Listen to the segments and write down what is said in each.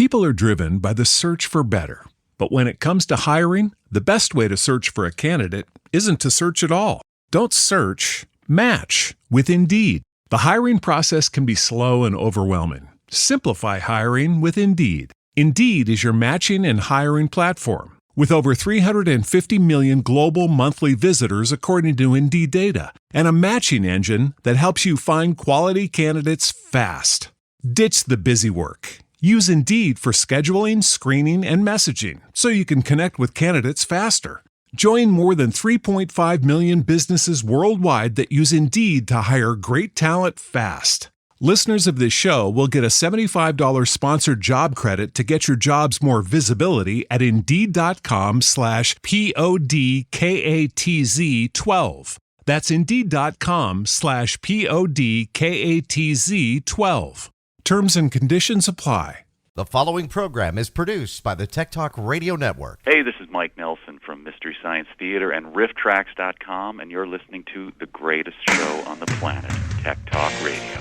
People are driven by the search for better. But when it comes to hiring, the best way to search for a candidate isn't to search at all. Don't search, match with Indeed. The hiring process can be slow and overwhelming. Simplify hiring with Indeed. Indeed is your matching and hiring platform. With over 350 million global monthly visitors according to Indeed data, and a matching engine that helps you find quality candidates fast. Ditch the busy work. Use Indeed for scheduling, screening, and messaging so you can connect with candidates faster. Join more than 3.5 million businesses worldwide that use Indeed to hire great talent fast. Listeners of this show will get a $75 sponsored job credit to get your jobs more visibility at Indeed.com/PODKATZ12. That's Indeed.com/PODKATZ12. Terms and conditions apply. The following program is produced by the Tech Talk Radio Network. Hey, this is Mike Nelson from Mystery Science Theater and RiffTracks.com, and you're listening to the greatest show on the planet, Tech Talk Radio.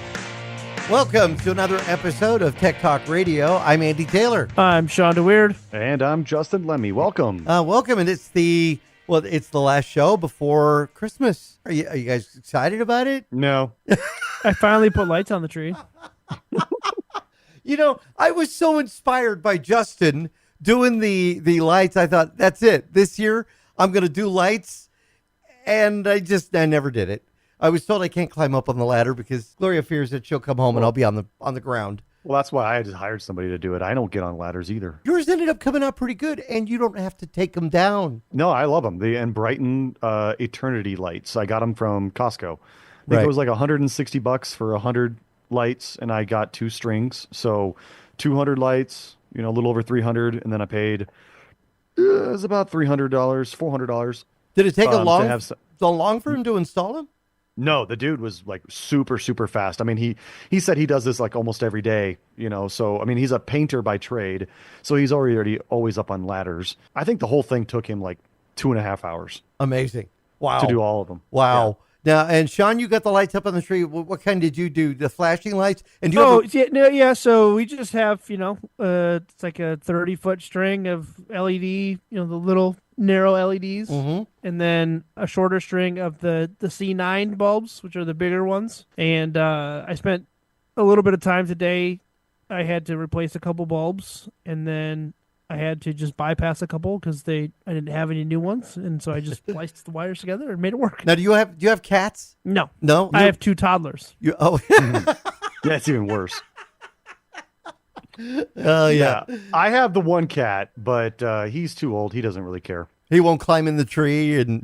Welcome to another episode of Tech Talk Radio. I'm Andy Taylor. I'm Shawn DeWeird. And I'm Justin Lemmy. Welcome. Welcome, and it's the last show before Christmas. Are you guys excited about it? No. I finally put lights on the tree. You know, I was so inspired by Justin doing the lights. I thought, that's it. This year, I'm going to do lights. And I never did it. I was told I can't climb up on the ladder because Gloria fears that she'll come home and I'll be on the ground. Well, that's why I just hired somebody to do it. I don't get on ladders either. Yours ended up coming out pretty good, and you don't have to take them down. No, I love them. And Brighton Eternity lights. I got them from Costco. I think it was like $160 for 100 lights, and I got 2 strings. So 200 lights, a little over 300, and then I paid it was about $300, $400. Did it take so long for him to install them? No, the dude was like super, super fast. I mean, he said he does this like almost every day, so, I mean, he's a painter by trade, so he's already always up on ladders. I think the whole thing took him like 2.5 hours. Amazing. Wow. To do all of them. Wow. Yeah. Now, and Shawn, you got the lights up on the tree. What kind did you do? The flashing lights? And so we just have, it's like a 30-foot string of LED, the little narrow LEDs, and then a shorter string of the C9 bulbs, which are the bigger ones. And I spent a little bit of time today. I had to replace a couple bulbs, and then I had to just bypass a couple because I didn't have any new ones, and so I just spliced the wires together and made it work. Now, do you have cats? No. I have 2 toddlers. That's even worse. Oh, yeah. I have the one cat, but he's too old. He doesn't really care. He won't climb in the tree and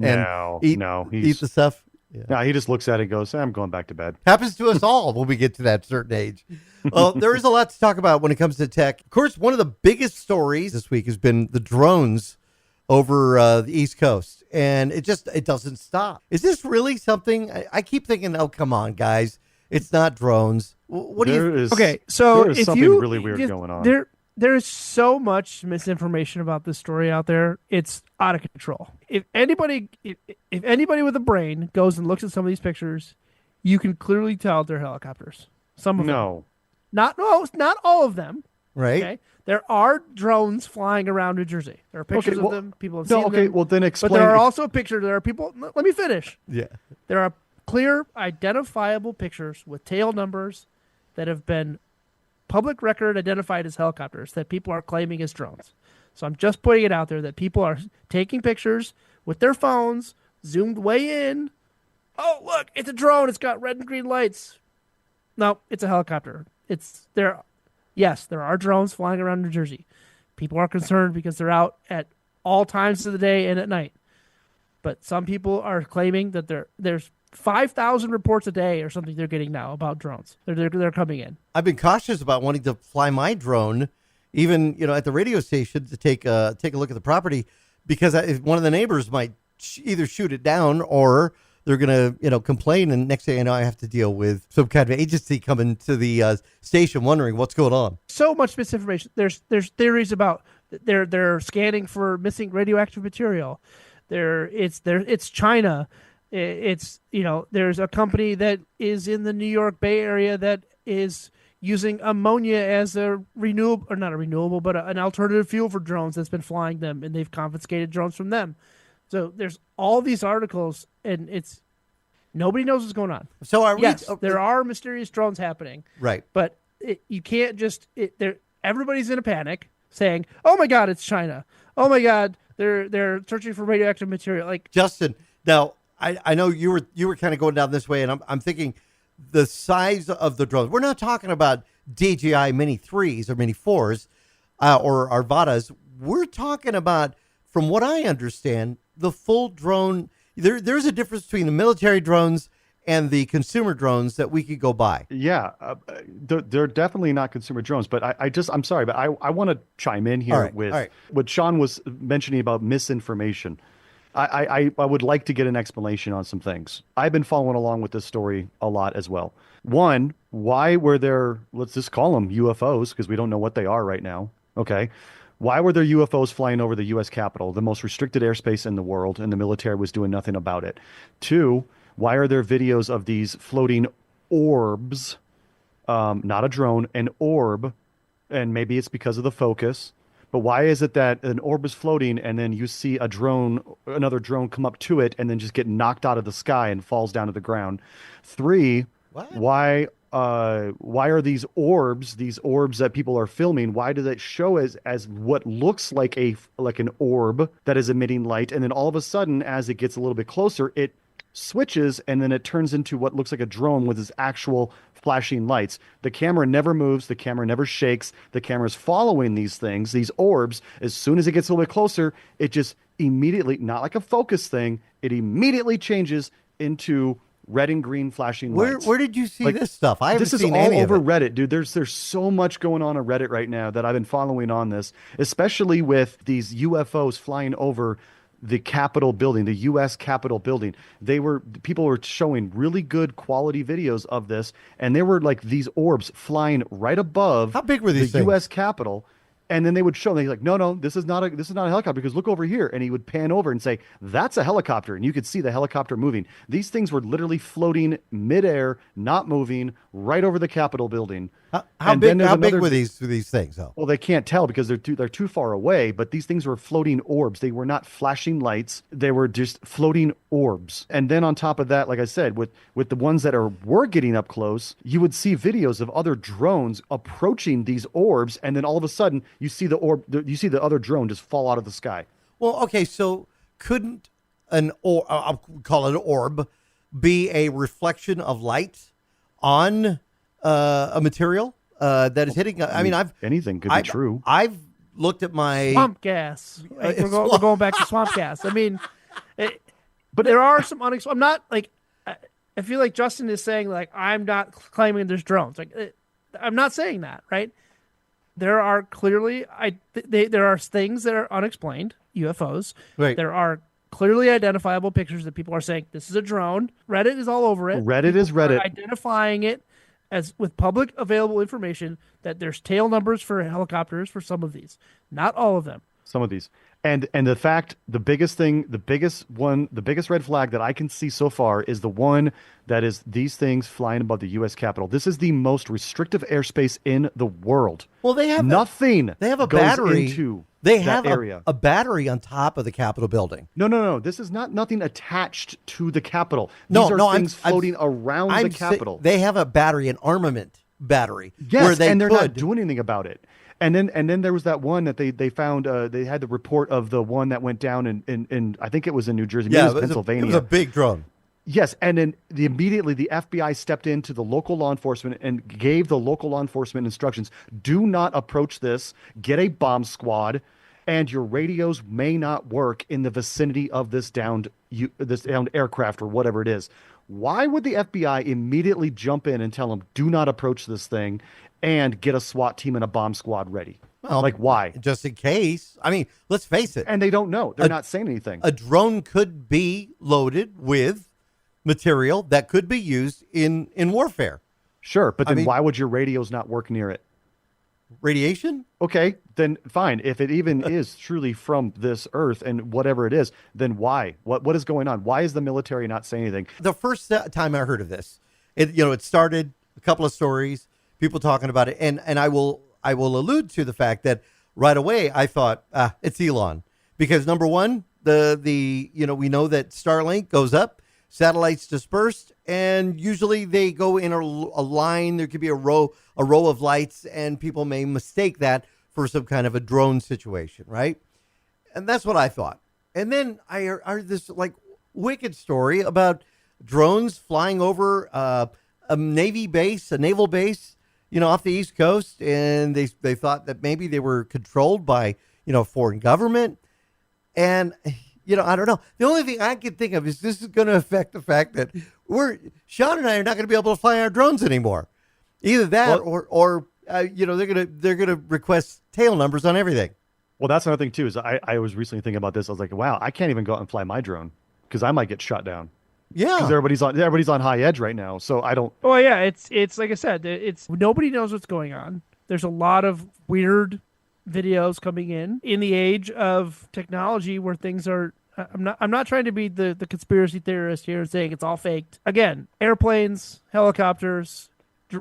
eat the stuff? Yeah. No, he just looks at it and goes, I'm going back to bed. Happens to us all when we get to that certain age. Well, there is a lot to talk about when it comes to tech. Of course, one of the biggest stories this week has been the drones over the East Coast. And it doesn't stop. Is this really something? I keep thinking, oh, come on, guys. It's not drones. What do you think? Okay, so there is something really weird going on. There is so much misinformation about this story out there. It's out of control. If anybody with a brain goes and looks at some of these pictures, you can clearly tell they're helicopters. Some of them. Not all of them. Right. Okay? There are drones flying around New Jersey. There are pictures of them. People have seen them. Well, then explain. But there are also pictures. There are people. Let me finish. Yeah. There are clear, identifiable pictures with tail numbers that have been public record identified as helicopters that people are claiming as drones. So I'm just putting it out there that people are taking pictures with their phones, zoomed way in. Oh, look, it's a drone. It's got red and green lights. No, it's a helicopter. Yes, there are drones flying around New Jersey. People are concerned because they're out at all times of the day and at night. But some people are claiming that there's 5,000 reports a day or something they're getting now about drones. They're coming in. I've been cautious about wanting to fly my drone, even at the radio station to take a look at the property, because one of the neighbors might either shoot it down or they're going to complain, and next thing I know, I have to deal with some kind of agency coming to the station wondering what's going on. So much misinformation. There's theories about they're scanning for missing radioactive material. It's China. It's there's a company that is in the New York Bay Area that is using ammonia as a renewable, or not a renewable, but an alternative fuel for drones that's been flying them, and they've confiscated drones from them. So there's all these articles, and it's nobody knows what's going on. So there are mysterious drones happening, right? But you can't just everybody's in a panic saying, "Oh my God, it's China! Oh my God, they're searching for radioactive material." Like Justin, now I know you were kind of going down this way, and I'm thinking the size of the drones. We're not talking about DJI Mini 3s or Mini 4s or Arvadas. We're talking about, from what I understand, the full drone. There's a difference between the military drones and the consumer drones that we could go buy. Yeah, they're definitely not consumer drones. But I'm sorry, but I want to chime in here with what Shawn was mentioning about misinformation. I would like to get an explanation on some things. I've been following along with this story a lot as well. One, why were there, let's just call them UFOs, because we don't know what they are right now. Okay. Why were there UFOs flying over the U.S. Capitol, the most restricted airspace in the world, and the military was doing nothing about it? Two, why are there videos of these floating orbs, not a drone, an orb, and maybe it's because of the focus, but why is it that an orb is floating and then you see another drone come up to it and then just get knocked out of the sky and falls down to the ground? Three, why are these orbs that people are filming, why do they show as what looks like an orb that is emitting light, and then all of a sudden, as it gets a little bit closer, it switches and then it turns into what looks like a drone with its actual flashing lights? The camera never moves, the camera never shakes, the camera's following these things, these orbs. As soon as it gets a little bit closer, it just immediately, not like a focus thing, it immediately changes into red and green flashing lights. Where did you see this stuff? I haven't seen any of it. This is all over Reddit, dude. There's so much going on Reddit right now that I've been following on this, especially with these UFOs flying over the Capitol building, the U.S. Capitol building. People were showing really good quality videos of this, and there were like these orbs flying right above. How big were these the things? U.S. Capitol. And then they would show, they're like, no, this is not a helicopter, because look over here. And he would pan over and say, that's a helicopter. And you could see the helicopter moving. These things were literally floating midair, not moving, right over the Capitol building. How big were these things, though? Well, they can't tell because they're too far away, but these things were floating orbs. They were not flashing lights. They were just floating orbs. And then on top of that, like I said, with the ones that were getting up close, you would see videos of other drones approaching these orbs, and then all of a sudden you see the other drone just fall out of the sky. Well, okay, so couldn't I'll call it an orb, be a reflection of light on a material that is hitting? I mean, anything could be true. I've looked at my swamp gas. We're going back to swamp gas. I mean, but there are some unexplained. I'm not like, I feel like Justin is saying, like, I'm not claiming there's drones. Like, I'm not saying that, right? There are clearly there are things that are unexplained, UFOs. Right. There are clearly identifiable pictures that people are saying this is a drone. Reddit is all over it. Reddit is Reddit. Identifying it as with public available information that there's tail numbers for helicopters for some of these, not all of them. Some of these. And the biggest red flag that I can see so far is the one that is these things flying above the U.S. Capitol. This is the most restrictive airspace in the world. Well, they have nothing. They have a goes battery. Into they that have area. A battery on top of the Capitol building. No. This is nothing attached to the Capitol. These are things floating around the Capitol. They have a battery, an armament battery. Yes, and they're not doing anything about it. And then there was that one that they found. They had the report of the one that went down in I think it was in New Jersey, maybe it was Pennsylvania. It was a big drone. Yes, and then immediately the FBI stepped into the local law enforcement and gave the local law enforcement instructions: do not approach this. Get a bomb squad, and your radios may not work in the vicinity of this downed aircraft or whatever it is. Why would the FBI immediately jump in and tell them, do not approach this thing, and get a SWAT team and a bomb squad ready? Well, like, why? Just in case. I mean, let's face it. And they don't know. They're not saying anything. A drone could be loaded with material that could be used in warfare. Sure, but then why would your radios not work near it? Radiation? Okay, then fine. If it even is truly from this earth and whatever it is, then why? What is going on? Why is the military not saying anything? The first time I heard of this, it started a couple of stories, people talking about it. And I will allude to the fact that right away I thought, it's Elon. Because number one, we know that Starlink goes up, satellites dispersed, and usually they go in a line. There could be a row of lights, and people may mistake that for some kind of a drone situation, right? And that's what I thought. And then I heard this like wicked story about drones flying over a naval base, off the East Coast, and they thought that maybe they were controlled by a foreign government. And I don't know. The only thing I can think of is this is going to affect the fact that Shawn and I are not going to be able to fly our drones anymore. Either that, or they're gonna request tail numbers on everything. Well, that's another thing too. Is I was recently thinking about this. I was like, wow, I can't even go out and fly my drone because I might get shot down. Yeah, because everybody's on high edge right now. So I don't. Oh yeah, it's like I said, it's nobody knows what's going on. There's a lot of weird videos coming in the age of technology where things are. I'm not trying to be the conspiracy theorist here and saying it's all faked. Again, airplanes, helicopters,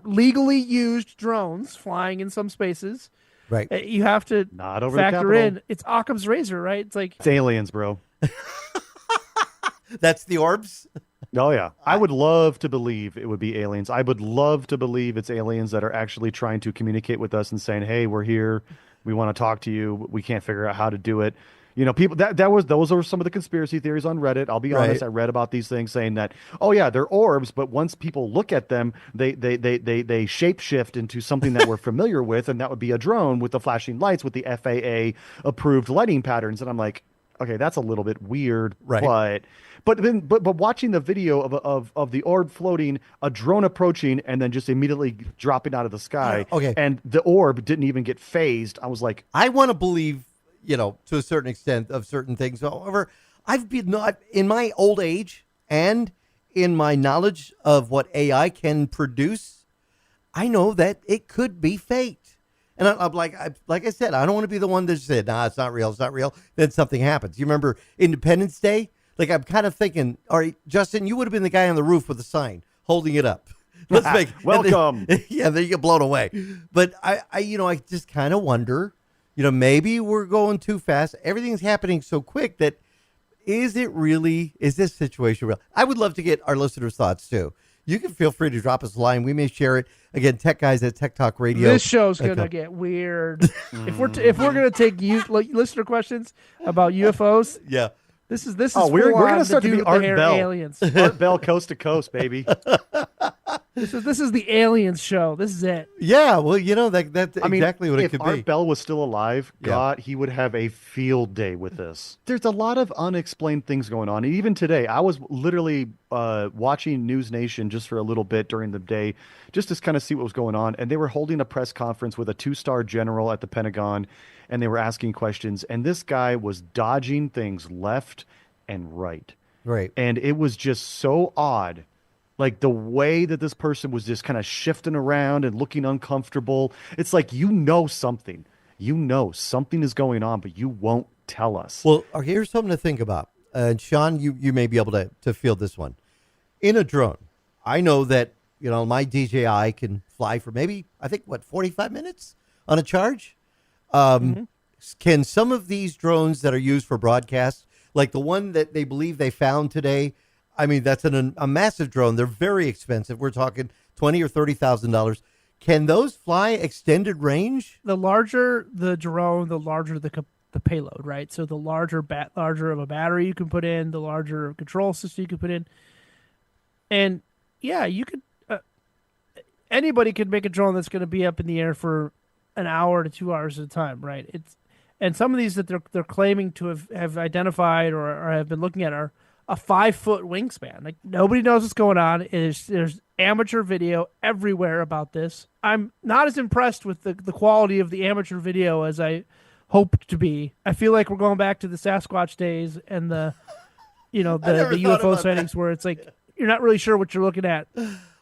legally used drones flying in some spaces. Right. You have to not over factor the in. It's Occam's razor, right? It's like it's aliens, bro. That's the orbs. Oh yeah, I would love to believe it would be aliens. I would love to believe it's aliens that are actually trying to communicate with us and saying, "Hey, we're here. We want to talk to you. We can't figure out how to do it." People those are some of the conspiracy theories on Reddit. I'll be honest. I read about these things saying that, oh yeah, they're orbs, but once people look at them, they shapeshift into something that we're familiar with, and that would be a drone with the flashing lights with the FAA approved lighting patterns. And I'm like, okay, that's a little bit weird, right? But watching the video of the orb floating, a drone approaching, and then just immediately dropping out of the sky, and the orb didn't even get phased. I was like, I want to believe, to a certain extent of certain things. However, I've been in my old age and in my knowledge of what AI can produce, I know that it could be faked. And I'm like I said, I don't want to be the one that said, nah, it's not real. It's not real. Then something happens. You remember Independence Day? Like, I'm kind of thinking, all right, Justin, you would have been the guy on the roof with the sign holding it up. Let's make welcome. Then you get blown away. But I just kind of wonder, maybe we're going too fast. Everything's happening so quick that is this situation real? I would love to get our listeners' thoughts too. You can feel free to drop us a line. We may share it. Again, Tech Guys at Tech Talk Radio. This show's gonna get weird. If we're gonna take listener questions about UFOs, yeah. This is we're gonna start to be Art Bell. Aliens. Art Bell coast to coast, baby. This is the aliens show. This is it. Yeah, well, that's exactly what it could be. If Art Bell was still alive, God, he would have a field day with this. There's a lot of unexplained things going on. And even today, I was literally watching News Nation just for a little bit during the day, just to kind of see what was going on. And they were holding a press conference with a 2-star general at the Pentagon, and they were asking questions. And this guy was dodging things left and right. Right. And it was just so odd. Like the way that this person was just kind of shifting around and looking uncomfortable. It's like, something. Something is going on, but you won't tell us. Well, here's something to think about. And Shawn, you may be able to feel this one. In a drone, I know that, my DJI can fly for maybe, 45 minutes on a charge? Can some of these drones that are used for broadcast, like the one that they believe they found today, I mean, that's a massive drone. They're very expensive. We're talking $20,000 or $30,000. Can those fly extended range? The larger the drone, the larger the payload, right? So the larger of a battery you can put in, the larger control system you can put in, and yeah, you could. Anybody could make a drone that's going to be up in the air for an hour to 2 hours at a time, right? And some of these that they're claiming to have identified or have been looking at are a 5-foot wingspan. Like, nobody knows what's going on. There's amateur video everywhere about this. I'm not as impressed with the quality of the amateur video as I hoped to be. I feel like we're going back to the Sasquatch days and the UFO sightings where it's like you're not really sure what you're looking at.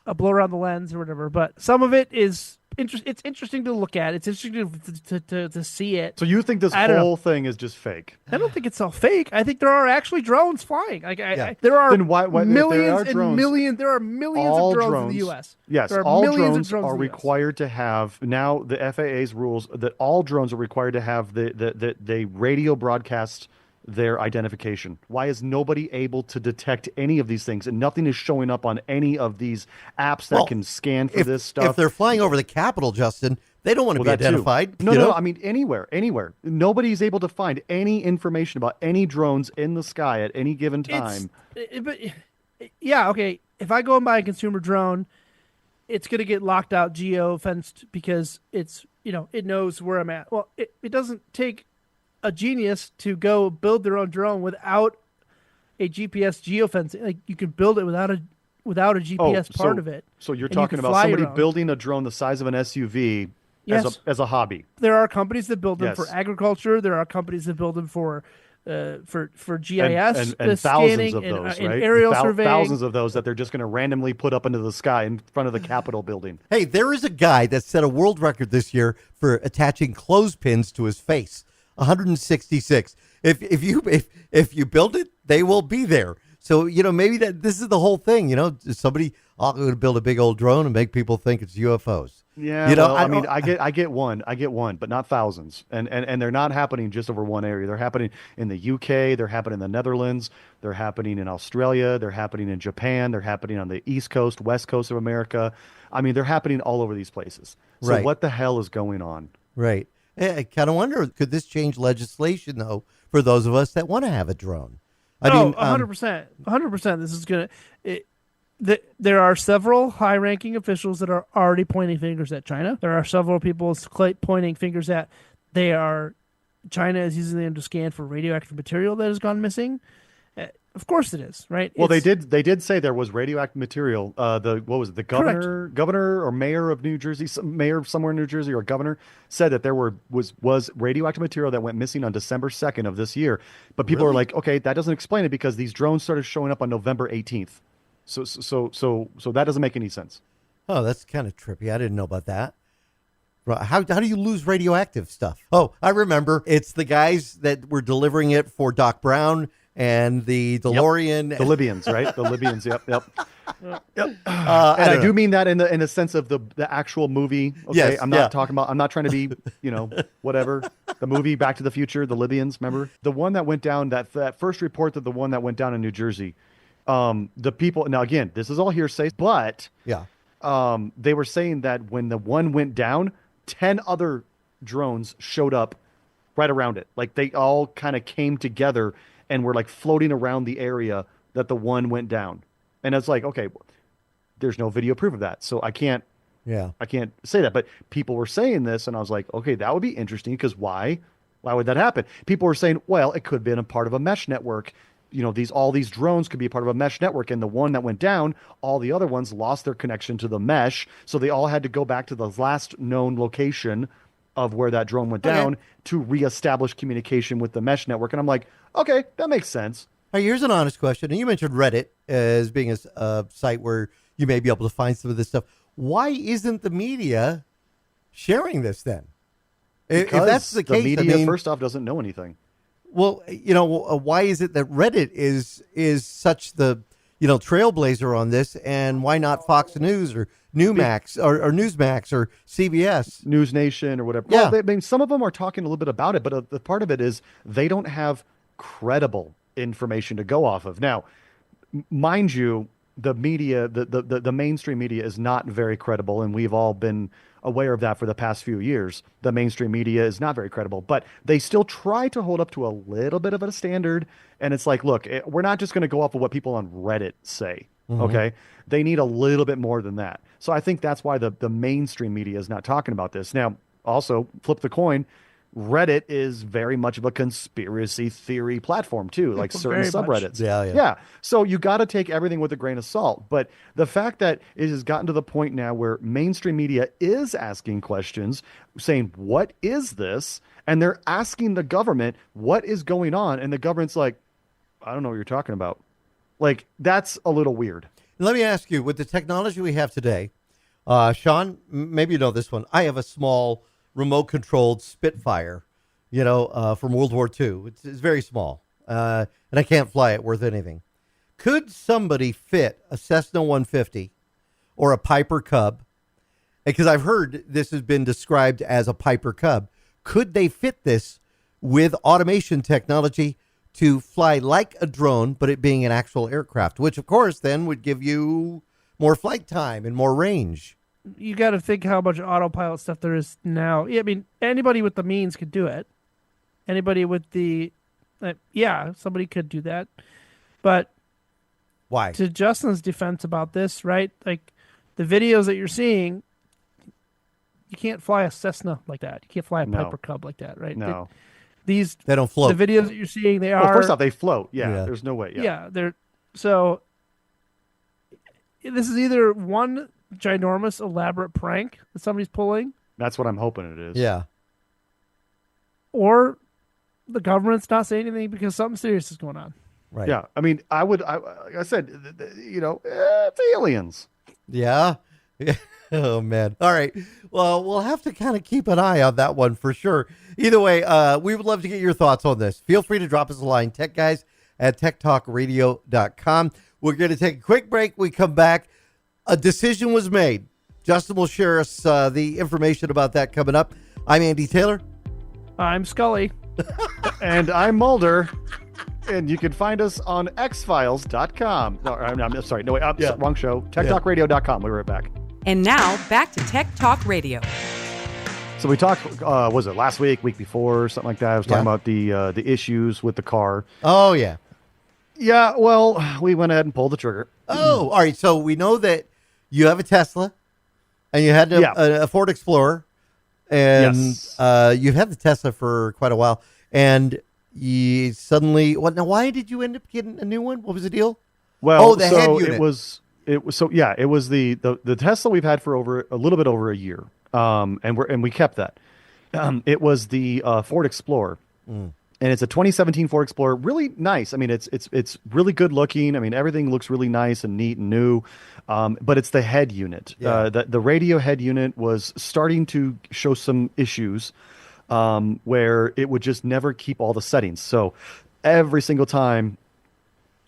A blow around the lens or whatever. But some of it is it's interesting to look at. It's interesting to see it. So you think this I don't know. whole thing is just fake? I don't think it's all fake. I think there are actually drones flying. Like Yeah. there are Then why- if there millions are drones, and millions. There are millions of drones in the U.S. Yes, there are all millions drones of are in the US. required to have, now the FAA's rules that all drones are required to have the radio broadcast their identification. Why is nobody able to detect any of these things, and nothing is showing up on any of these apps that can scan for this stuff? If they're flying over the Capitol, Justin, they don't want to be that too. identified. No, I mean anywhere. Nobody's able to find any information about any drones in the sky at any given time. Yeah, okay. If I go and buy a consumer drone, it's going to get locked out, geo-fenced, because it's, it knows where I'm at. Well, it doesn't take a genius to go build their own drone without a GPS geofencing. Like, you can build it without a GPS part of it. So you're and talking can about fly somebody your own. building a drone the size of an SUV Yes. as a hobby. There are companies that build them Yes. for agriculture. There are companies that build them for GIS and thousands scanning of those, and right? aerial surveying. Thousands of those that they're just going to randomly put up into the sky in front of the Capitol building. Hey, there is a guy that set a world record this year for attaching clothespins to his face. 166. If you build it, they will be there. So, maybe this is the whole thing. Somebody going to build a big old drone and make people think it's UFOs. Yeah, I get one, but not thousands. And they're not happening just over one area. They're happening in the UK, they're happening in the Netherlands, they're happening in Australia, they're happening in Japan, they're happening on the East Coast, West Coast of America. I mean, they're happening all over these places. So Right. what the hell is going on? Right. I kind of wonder, could this change legislation, though, for those of us that want to have a drone? I mean, 100%. 100%. This is going to... There are several high-ranking officials that are already pointing fingers at China. There are several people pointing fingers at China is using them to scan for radioactive material that has gone missing. Of course it is, right? Well, they did say there was radioactive material. The governor or mayor of New Jersey, mayor somewhere in New Jersey, or governor said that there was radioactive material that went missing on December 2nd of this year. But people are like, okay, that doesn't explain it because these drones started showing up on November 18th. So that doesn't make any sense. Oh, that's kind of trippy. I didn't know about that. How do you lose radioactive stuff? Oh, I remember. It's the guys that were delivering it for Doc Brown and the DeLorean. Yep. The Libyans, right? The Libyans. Yep. And I do mean that in the sense of the actual movie. Okay, Yes, I'm not talking about. I'm not trying to be, whatever. The movie Back to the Future, the Libyans. Remember the one that went down? That first report that the one that went down in New Jersey. The people. Now again, this is all hearsay, but Yeah. they were saying that when the one went down, 10 other drones showed up right around it. Like they all kind of came together and were like floating around the area that the one went down. And it's like, okay, there's no video proof of that. So I can't say that. But people were saying this and I was like, okay, that would be interesting because why? Why would that happen? People were saying, well, it could have been a part of a mesh network. All these drones could be a part of a mesh network. And the one that went down, all the other ones lost their connection to the mesh. So they all had to go back to the last known location of where that drone went down to reestablish communication with the mesh network. And I'm like, okay, that makes sense. All right, here's an honest question. And you mentioned Reddit as being a site where you may be able to find some of this stuff. Why isn't the media sharing this then? If that's the case, the media, first off, doesn't know anything. Well, why is it that Reddit is such the trailblazer on this, and why not Fox News or Newmax or Newsmax or CBS, News Nation or whatever? Yeah. Well, some of them are talking a little bit about it, but the part of it is they don't have credible information to go off of. Now, mind you, the media, the mainstream media is not very credible, and we've all been aware of that for the past few years. The mainstream media is not very credible, but they still try to hold up to a little bit of a standard. And it's like, look, we're not just going to go off of what people on Reddit say. Okay. They need a little bit more than that. So I think that's why the mainstream media is not talking about this. Now, also flip the coin. Reddit is very much of a conspiracy theory platform too, like certain subreddits. Yeah. So you got to take everything with a grain of salt. But the fact that it has gotten to the point now where mainstream media is asking questions, saying, what is this? And they're asking the government, what is going on? And the government's like, I don't know what you're talking about. Like, that's a little weird. Let me ask you, with the technology we have today, Shawn, maybe you know this one. I have a small remote-controlled Spitfire, from World War II. It's very small, and I can't fly it worth anything. Could somebody fit a Cessna 150 or a Piper Cub? Because I've heard this has been described as a Piper Cub. Could they fit this with automation technology to fly like a drone, but it being an actual aircraft, which, of course, then would give you more flight time and more range? You got to think how much autopilot stuff there is now. Yeah, I mean, anybody with the means could do it. Anybody with the, somebody could do that. But why? To Justin's defense about this, right? Like the videos that you're seeing, you can't fly a Cessna like that. You can't fly a Piper Cub like that, right? No. They don't float. The videos that you're seeing, they are. Well, first off, they float. Yeah, there's no way. Yeah, they're so. This is either one ginormous, elaborate prank that somebody's pulling. That's what I'm hoping it is. Yeah. Or the government's not saying anything because something serious is going on. Right. Yeah. I mean, like I said, it's aliens. Yeah. Oh, man. All right. Well, we'll have to kind of keep an eye on that one for sure. Either way, we would love to get your thoughts on this. Feel free to drop us a line, techguys@techtalkradio.com. We're going to take a quick break. We come back. A decision was made. Justin will share us the information about that coming up. I'm Andy Taylor. I'm Scully. And I'm Mulder. And you can find us on xfiles.com. No, I'm sorry. No, wait, wrong show. TechtalkRadio.com. We'll be right back. And now, back to Tech Talk Radio. So we talked, was it last week before, something like that? I was talking about the issues with the car. Oh, yeah. Yeah, well, we went ahead and pulled the trigger. Oh, all right. So we know that you have a Tesla, and you had a Ford Explorer, and you've had the Tesla for quite a while, and you suddenly, now why did you end up getting a new one? What was the deal? Well, the head unit. it was the Tesla we've had for a little bit over a year, and we kept that. It was the Ford Explorer. And it's a 2017 Ford Explorer. Really nice. I mean, it's really good looking. I mean, everything looks really nice and neat and new. But it's the head unit. Yeah. The radio head unit was starting to show some issues where it would just never keep all the settings. So every single time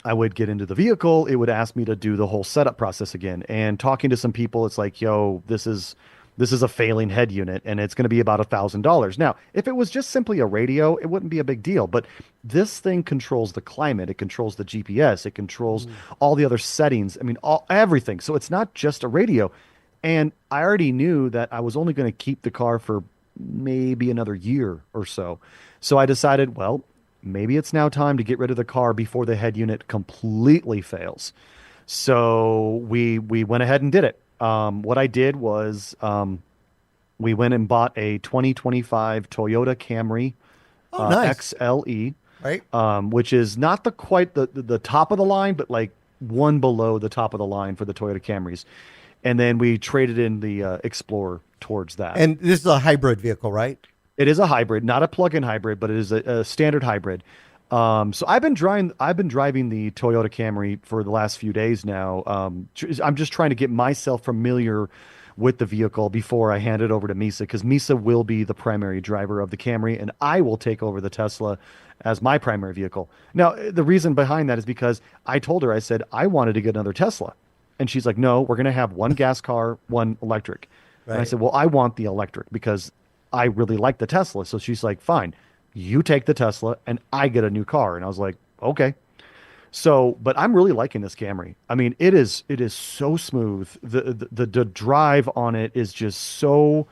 I would get into the vehicle, it would ask me to do the whole setup process again. And talking to some people, it's like, yo, this is a failing head unit, and it's going to be about $1,000. Now, if it was just simply a radio, it wouldn't be a big deal. But this thing controls the climate. It controls the GPS. It controls all the other settings. I mean, everything. So it's not just a radio. And I already knew that I was only going to keep the car for maybe another year or so. So I decided, well, maybe it's now time to get rid of the car before the head unit completely fails. So we went ahead and did it. What I did was we went and bought a 2025 Toyota Camry nice. XLE, right? Which is not quite the top of the line, but like one below the top of the line for the Toyota Camrys. And then we traded in the Explorer towards that. And this is a hybrid vehicle, right? It is a hybrid, not a plug-in hybrid, but it is a standard hybrid. So I've been driving the Toyota Camry for the last few days now. I'm just trying to get myself familiar with the vehicle before I hand it over to Misa, because Misa will be the primary driver of the Camry, and I will take over the Tesla as my primary vehicle. Now, the reason behind that is because I told her, I said, I wanted to get another Tesla. And she's like, no, we're going to have one gas car, one electric. Right. And I said, well, I want the electric because I really like the Tesla. So she's like, fine. You take the Tesla and I get a new car. And I was like, okay. So, but I'm really liking this Camry. I mean, it is so smooth. The drive on it is there's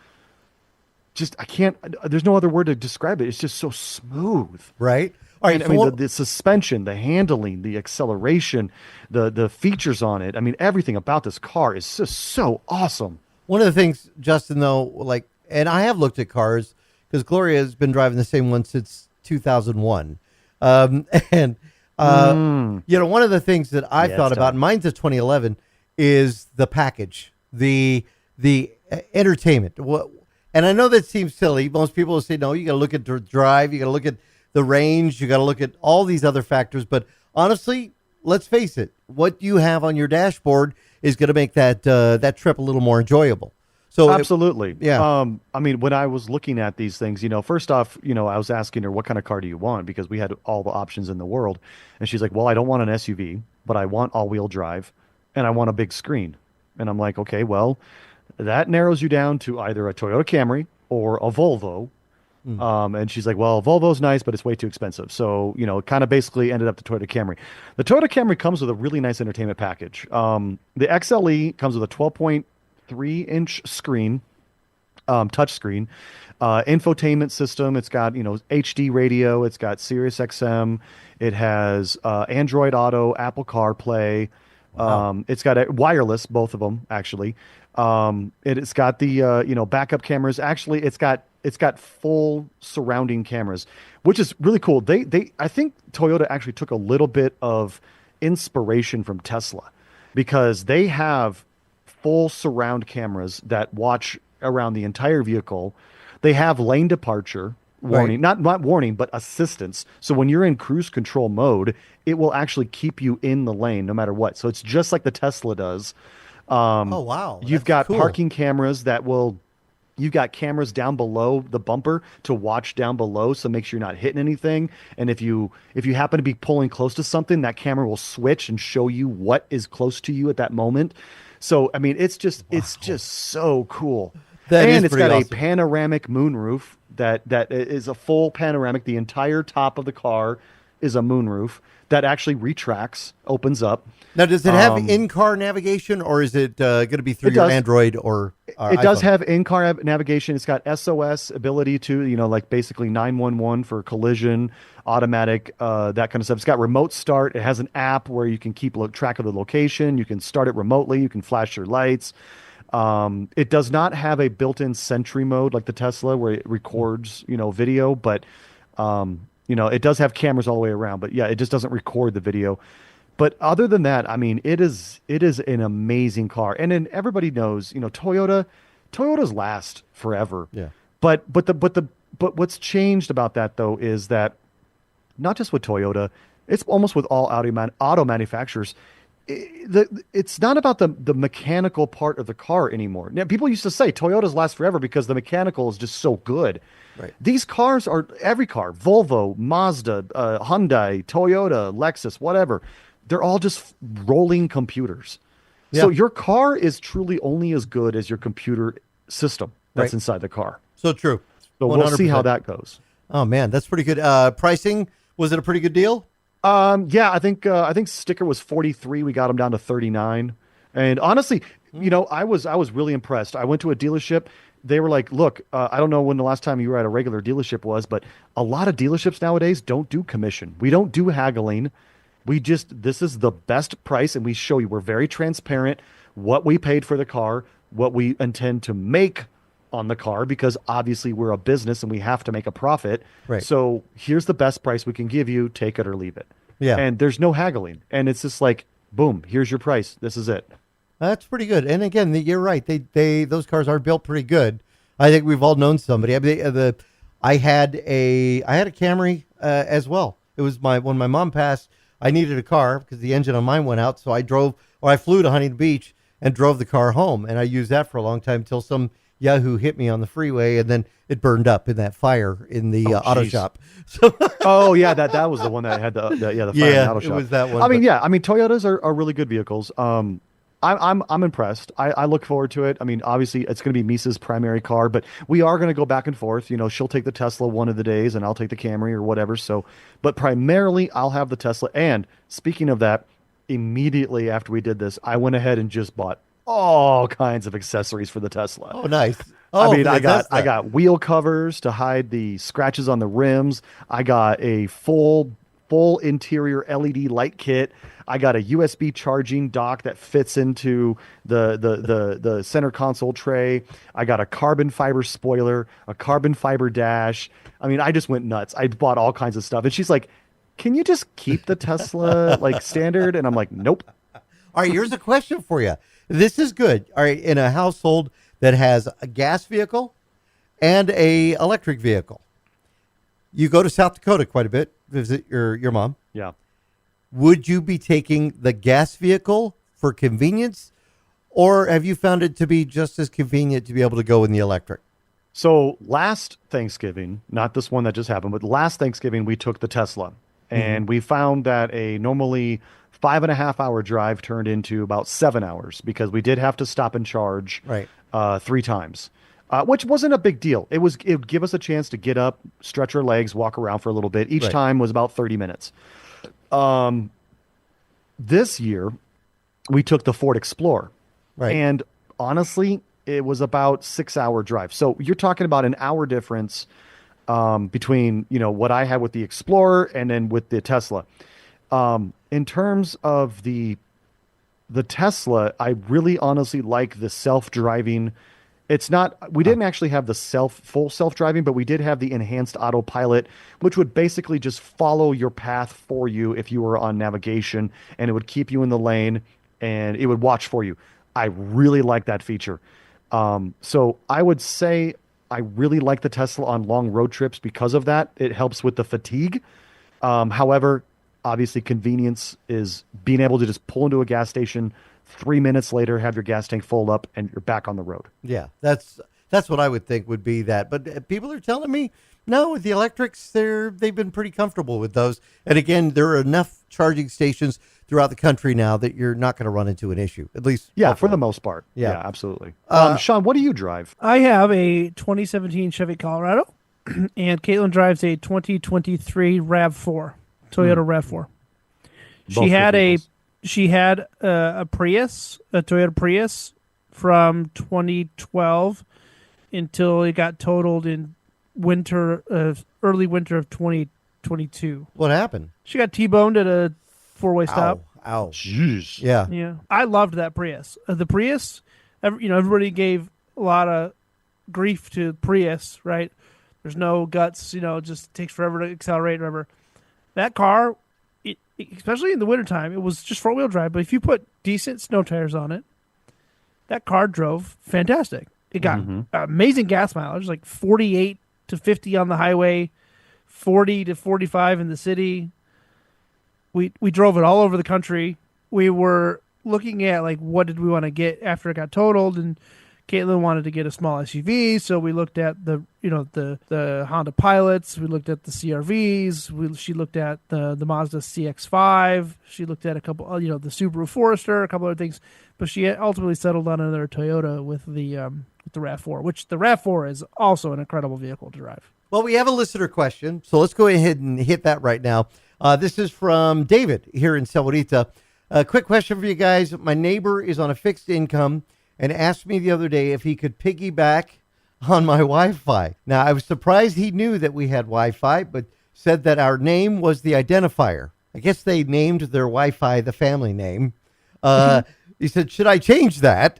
no other word to describe it. It's just so smooth. Right. All right. And, I mean, the suspension, the handling, the acceleration, the features on it. I mean, everything about this car is just so awesome. One of the things, Justin, though, and I have looked at cars, because Gloria has been driving the same one since 2001. One of the things that I thought about, and mine's a 2011, is the package, the entertainment. And I know that seems silly. Most people will say, no, you got to look at the drive, you got to look at the range, you got to look at all these other factors. But honestly, let's face it, what you have on your dashboard is going to make that trip a little more enjoyable. So absolutely. Yeah. I mean, when I was looking at these things, first off, I was asking her, what kind of car do you want? Because we had all the options in the world. And she's like, well, I don't want an SUV, but I want all-wheel drive and I want a big screen. And I'm like, okay, well, that narrows you down to either a Toyota Camry or a Volvo. And she's like, well, Volvo's nice, but it's way too expensive. So, it kind of basically ended up the Toyota Camry. The Toyota Camry comes with a really nice entertainment package. The XLE comes with a 12.3-inch screen, touch screen, infotainment system. It's got, HD radio. It's got Sirius XM. It has Android Auto, Apple CarPlay. Wow. It's got a wireless, both of them, actually. It's got the, backup cameras. Actually, it's got full surrounding cameras, which is really cool. I think Toyota actually took a little bit of inspiration from Tesla because they have full surround cameras that watch around the entire vehicle. They have lane departure warning, not warning, but assistance. So when you're in cruise control mode, it will actually keep you in the lane no matter what. So it's just like the Tesla does. Oh, wow. You've got cool. parking cameras you've got cameras down below the bumper to watch down below, so make sure you're not hitting anything. And if you happen to be pulling close to something, that camera will switch and show you what is close to you at that moment. So, I mean, it's just so cool. And it's got awesome. A panoramic moonroof that is a full panoramic. The entire top of the car is a moonroof that actually retracts, opens up. Now, does it have in-car navigation, or is it going to be through your Android or It iPhone? does have in-car navigation. It's got SOS ability to, like basically 911 for collision, automatic, that kind of stuff. It's got remote start. It has an app where you can keep track of the location. You can start it remotely. You can flash your lights. It does not have a built-in Sentry mode like the Tesla where it records, video, but, it does have cameras all the way around. But yeah, it just doesn't record the video. But other than that, I mean, it is an amazing car. And then everybody knows, Toyotas last forever. Yeah. But what's changed about that though is that not just with Toyota, it's almost with all auto manufacturers. It's not about the mechanical part of the car anymore. Now, people used to say Toyotas last forever because the mechanical is just so good. Right. These cars are every car, Volvo, Mazda, Hyundai, Toyota, Lexus, whatever. They're all just rolling computers. Yeah. So your car is truly only as good as your computer system that's inside the car. So true. So 100%. We'll see how that goes. Oh man, that's pretty good. Pricing, was it a pretty good deal? Yeah, I think sticker was 43. We got them down to 39. And honestly, I was really impressed. I went to a dealership. They were like, look, I don't know when the last time you were at a regular dealership was, but a lot of dealerships nowadays don't do commission. We don't do haggling. This is the best price, and we show you. We're very transparent what we paid for the car, what we intend to make on the car, because obviously we're a business and we have to make a profit. Right. So here's the best price we can give you. Take it or leave it. Yeah. And there's no haggling. And it's just like, boom, here's your price. This is it. That's pretty good. And again, you're right. Those cars are built pretty good. I think we've all known somebody. I mean, I had a Camry as well. It was when my mom passed. I needed a car because the engine on mine went out, so I flew to Huntington Beach and drove the car home, and I used that for a long time until some Yahoo hit me on the freeway, and then it burned up in that fire in the auto shop. So, oh yeah, that was the one that had the fire in the auto shop. It was that one. I mean, Toyotas are really good vehicles. I'm impressed. I look forward to it. I mean, obviously, it's going to be Misa's primary car, but we are going to go back and forth. She'll take the Tesla one of the days, and I'll take the Camry or whatever. So, but primarily, I'll have the Tesla. And speaking of that, immediately after we did this, I went ahead and just bought all kinds of accessories for the Tesla. Oh, nice. I mean, I got wheel covers to hide the scratches on the rims. I got a full interior LED light kit. I got a USB charging dock that fits into the center console tray. I got a carbon fiber spoiler, a carbon fiber dash. I mean, I just went nuts. I bought all kinds of stuff. And she's like, can you just keep the Tesla standard? And I'm like, nope. All right, here's a question for you. This is good. All right, in a household that has a gas vehicle and a electric vehicle. You go to South Dakota quite a bit, visit your mom. Yeah. Would you be taking the gas vehicle for convenience, or have you found it to be just as convenient to be able to go in the electric? So last Thanksgiving, not this one that just happened, but last Thanksgiving, we took the Tesla, and we found that a normally 5.5 hour drive turned into about 7 hours because we did have to stop and charge Right. 3 times, which wasn't a big deal. It would give us a chance to get up, stretch our legs, walk around for a little bit. Each Right. time was about 30 minutes. This year, we took the Ford Explorer, Right. and honestly, it was about 6 hour drive. So you're talking about an hour difference between, what I had with the Explorer and then with the Tesla. In terms of the Tesla, I really honestly like the self-driving. We didn't actually have the full self-driving, but we did have the enhanced autopilot, which would basically just follow your path for you if you were on navigation, and it would keep you in the lane and it would watch for you. I really like that feature. So I would say I really like the Tesla on long road trips because of that. It helps with the fatigue. However, obviously convenience is being able to just pull into a gas station 3 minutes later, have your gas tank full up, and you're back on the road. Yeah, that's what I would think would be that. But people are telling me, no, with the electrics, they've been pretty comfortable with those. And again, there are enough charging stations throughout the country now that you're not going to run into an issue, at least. Yeah, hopefully. for the most part. Yeah. Yeah, absolutely. Shawn, what do you drive? I have a 2017 Chevy Colorado, and Caitlin drives a 2023 RAV4, Toyota RAV4. Both She had a Prius, a Toyota Prius, from 2012 until it got totaled in early winter of 2022. What happened? She got T-boned at a four-way stop. Ow. Jeez. Yeah. Yeah, I loved that Prius. The Prius, everybody gave a lot of grief to Prius, right? There's no guts, it just takes forever to accelerate, whatever. That car, especially in the wintertime, it was just four-wheel drive, but if you put decent snow tires on it, that car drove fantastic. It got amazing gas mileage, like 48 to 50 on the highway, 40 to 45 in the city. We drove it all over the country. We were looking at what did we want to get after it got totaled, and Caitlin wanted to get a small SUV, so we looked at the Honda Pilots, we looked at the CRVs, she looked at the Mazda CX-5, she looked at a couple, the Subaru Forester, a couple other things, but she ultimately settled on another Toyota with the RAV4, which the RAV4 is also an incredible vehicle to drive. Well, we have a listener question, so let's go ahead and hit that right now. This is from David here in Sahuarita. A quick question for you guys. My neighbor is on a fixed income and asked me the other day if he could piggyback on my Wi-Fi. Now, I was surprised he knew that we had Wi-Fi, but said that our name was the identifier. I guess they named their Wi-Fi the family name. He said, should I change that?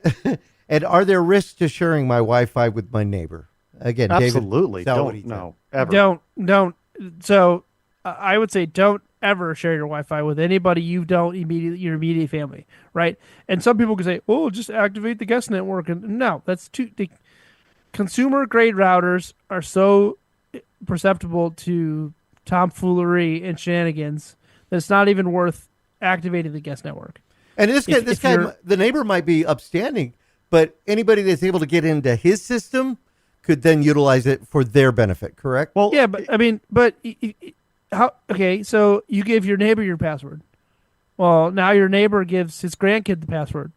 And are there risks to sharing my Wi-Fi with my neighbor? Again, Absolutely. David, Don't. Ever. Don't. So I would say don't ever share your Wi-Fi with anybody your immediate family, right? And some people could say, "Oh, just activate the guest network." And no, that's the consumer grade routers are so perceptible to tomfoolery and shenanigans that it's not even worth activating the guest network. And this guy, the neighbor might be upstanding, but anybody that's able to get into his system could then utilize it for their benefit. Correct? Well, yeah, but how? Okay, so you give your neighbor your password. Well, now your neighbor gives his grandkid the password.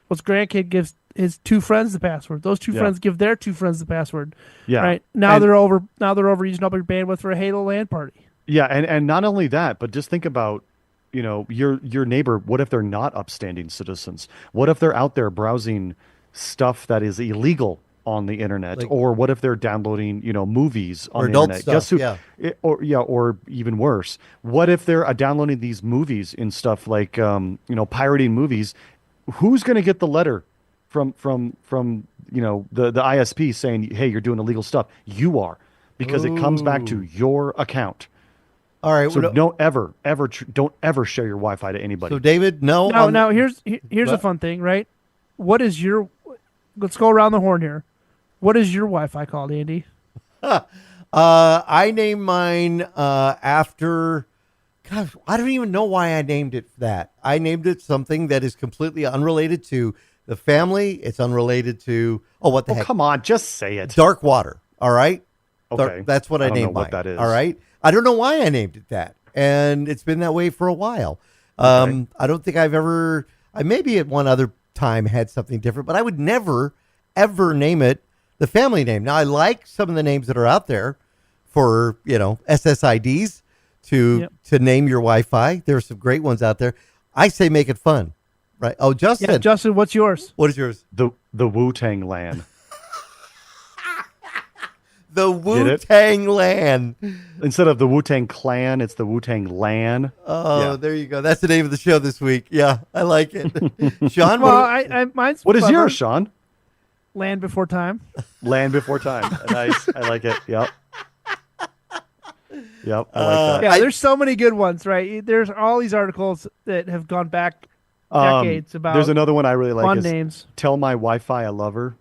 Well, his grandkid gives his two friends the password. Those two friends give their two friends the password. Yeah. Right. Now they're over using up your bandwidth for a Halo LAN party. Yeah, and not only that, but just think about, your neighbor. What if they're not upstanding citizens? What if they're out there browsing stuff that is illegal on the internet, or what if they're downloading, movies on the internet? Stuff, or even worse, what if they're downloading these movies and stuff like, pirating movies? Who's going to get the letter from the ISP saying, hey, you're doing illegal stuff? You are, because it comes back to your account. All right. So don't ever share your Wi-Fi to anybody. So David, no. Now here's a fun thing, right? What is your? Let's go around the horn here. What is your Wi-Fi called, Andy? I named mine after. Gosh, I don't even know why I named it that. I named it something that is completely unrelated to The family, it's unrelated to, what the Oh, heck? come on, just say it. Dark water, all right? Okay. That's what I don't know named what mine, that is. all right? I don't know why I named it that, and it's been that way for a while. Okay. I don't think I maybe at one other time had something different, but I would never, ever name it the family name. Now, I like some of the names that are out there for, SSIDs to name your Wi-Fi. There are some great ones out there. I say make it fun, right? Oh, Justin. Yeah, Justin, what's yours? What is yours? The Wu-Tang LAN. The Wu-Tang LAN. Instead of the Wu-Tang Clan, it's the Wu-Tang LAN. Oh, there you go. That's the name of the show this week. Yeah, I like it. Sean, Well, mine's What is clever. yours, Shawn? Land Before Time. Land Before Time. Nice. I like it. Yep. Yep. I like that. Yeah, there's so many good ones, right? There's all these articles that have gone back decades about There's another one I really like. fun Is names. Tell my Wi-Fi I love her.